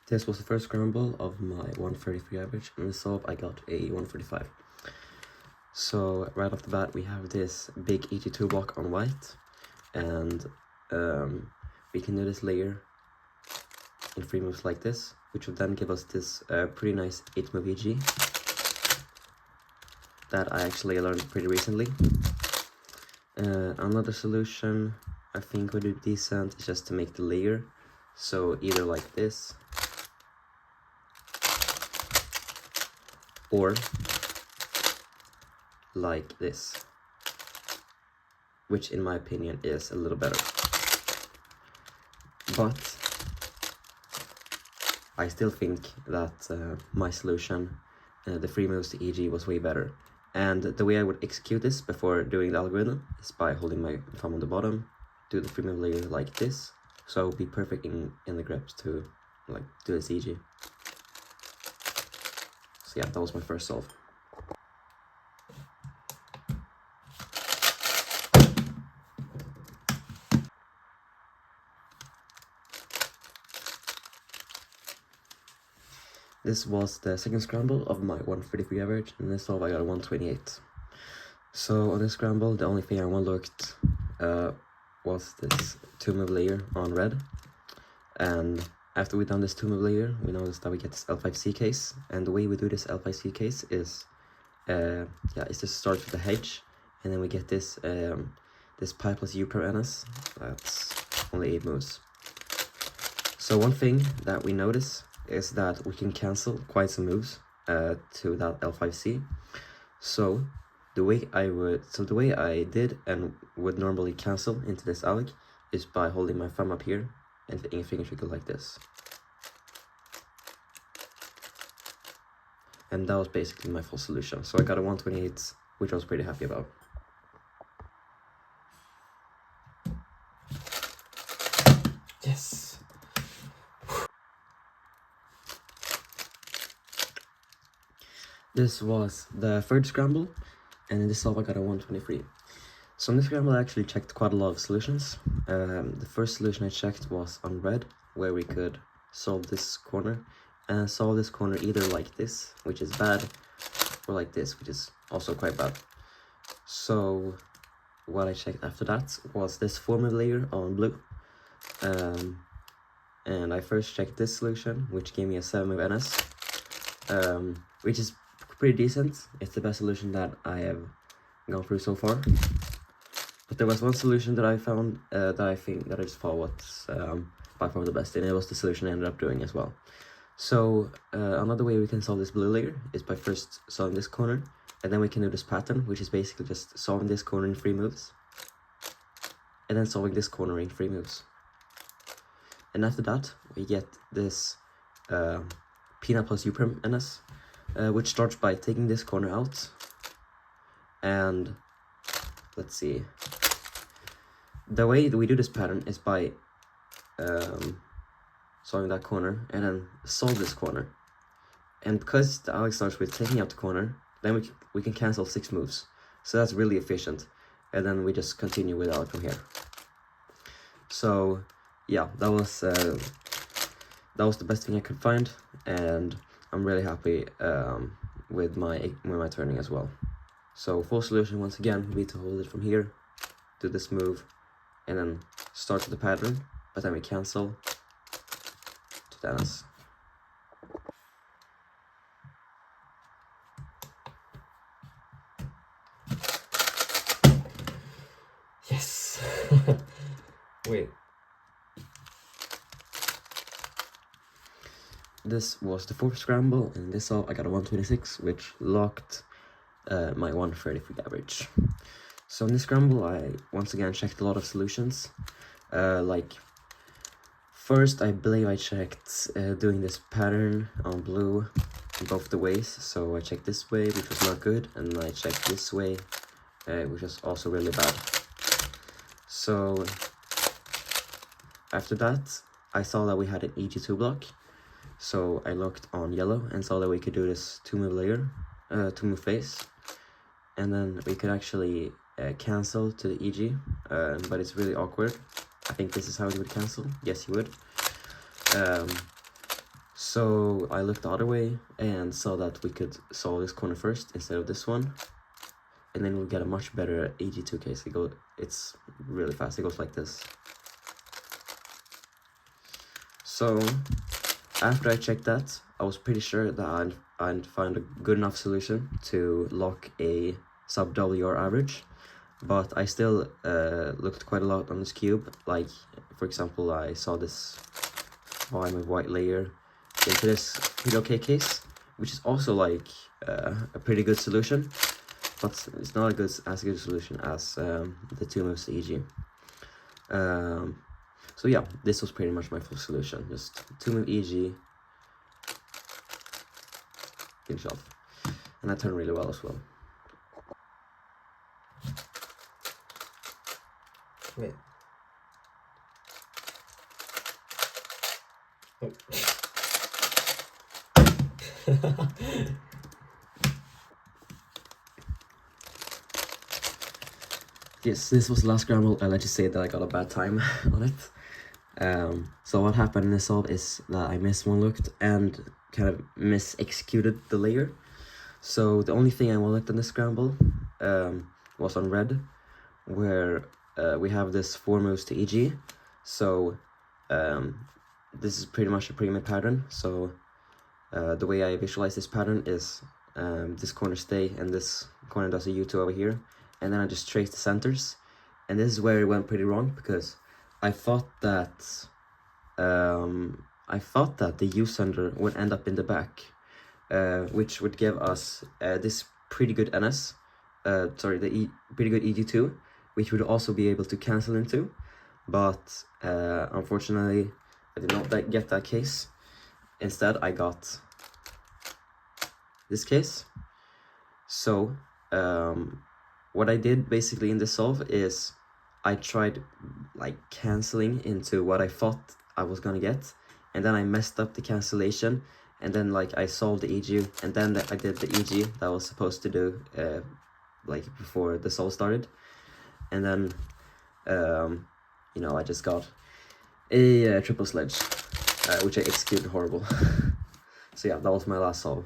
This was the first scramble of my 133 average, and in the solve I got a 145. So right off the bat we have this big EG2 block on white, and we can do this layer in 3 moves like this, which would then give us this pretty nice 8 move EG that I actually learned pretty recently. Another solution I think would be decent is just to make the layer, so either like this or like this, which in my opinion is a little better. But I still think that my solution, the 3 moves to EG, was way better. And the way I would execute this before doing the algorithm is by holding my thumb on the bottom, do the 3 move layer like this, so I would be perfect in the grips to like do this EG. So yeah, that was my first solve. This was the second scramble of my 133 average, and in this solve I got a 128. So on this scramble, the only thing I overlooked was this 2 move layer on red. And after we've done this 2 move layer, we noticed that we get this L5C case. And the way we do this L5C case is, is to start with the hedge, and then we get this this pi plus u per ns. That's only 8 moves. So one thing that we notice is that we can cancel quite some moves to that L5C. So the way I did and would normally cancel into this alg is by holding my thumb up here and the finger trigger like this. And that was basically my full solution. So I got a 128, which I was pretty happy about. Yes! This was the third scramble, and in this solve I got a 123. So in this scramble I actually checked quite a lot of solutions. The first solution I checked was on red, where we could solve this corner, and solve this corner either like this, which is bad, or like this, which is also quite bad. So what I checked after that was this 4 move layer on blue. And I first checked this solution, which gave me a 7 move NS, which is pretty decent. It's the best solution that I have gone through so far. But there was one solution that I found that I think that I just thought was by far the best, and it was the solution I ended up doing as well. So another way we can solve this blue layer is by first solving this corner, and then we can do this pattern, which is basically just solving this corner in 3 moves, and then solving this corner in 3 moves. And after that, we get this peanut plus u prim ns, which starts by taking this corner out, and let's see. The way that we do this pattern is by solving that corner and then solve this corner. And because the alg starts with taking out the corner, then we can cancel 6 moves. So that's really efficient. And then we just continue with alg from here. So yeah, that was the best thing I could find, and I'm really happy with my turning as well. So full solution once again would be to hold it from here, do this move, and then start with the pattern, but then we cancel to the NS. Yes! Wait. This was the 4th scramble, and in this solve I got a 126, which locked my 133 average. So in this scramble I once again checked a lot of solutions. Like first I believe I checked doing this pattern on blue in both the ways. So I checked this way, which was not good, and I checked this way, which was also really bad. So after that I saw that we had an EG2 block. So I looked on yellow and saw that we could do this 2 move layer, 2 move phase, and then we could actually cancel to the EG, but it's really awkward. I think this is how you would cancel. Yes, you would. So I looked the other way and saw that we could solve this corner first instead of this one. And then we'll get a much better EG2 case. It's really fast, it goes like this. So after I checked that, I was pretty sure that I'd find a good enough solution to lock a sub WR average. But I still looked quite a lot on this cube. Like, for example, I saw this volume of white layer into this pretty okay case, which is also like a pretty good solution, but it's not as good a solution as the 2 moves EG. So yeah, this was pretty much my full solution. Just 2 move EG, finish off, and that turned really well as well. Wait. Oh. Yes, this was the last scramble. I'll let you say that I got a bad time on it. So what happened in this solve is that I misone-looked and kind of mis-executed the layer. So the only thing I one-looked on this scramble was on red, where we have this 4 moves to EG. So this is pretty much a pre-made pattern. So the way I visualize this pattern is this corner stay and this corner does a U2 over here, and then I just trace the centers. And this is where it went pretty wrong, because I thought that the U center would end up in the back, which would give us this pretty good NS, pretty good EG2, which would also be able to cancel into. But unfortunately, I did not get that case. Instead, I got this case. So what I did basically in this solve is I tried like canceling into what I thought I was gonna get, and then I messed up the cancellation, and then like I solved the EG, and then I did the EG that I was supposed to do like before the solve started, and then you know, I just got a triple sledge, which I executed horrible. So yeah, that was my last solve.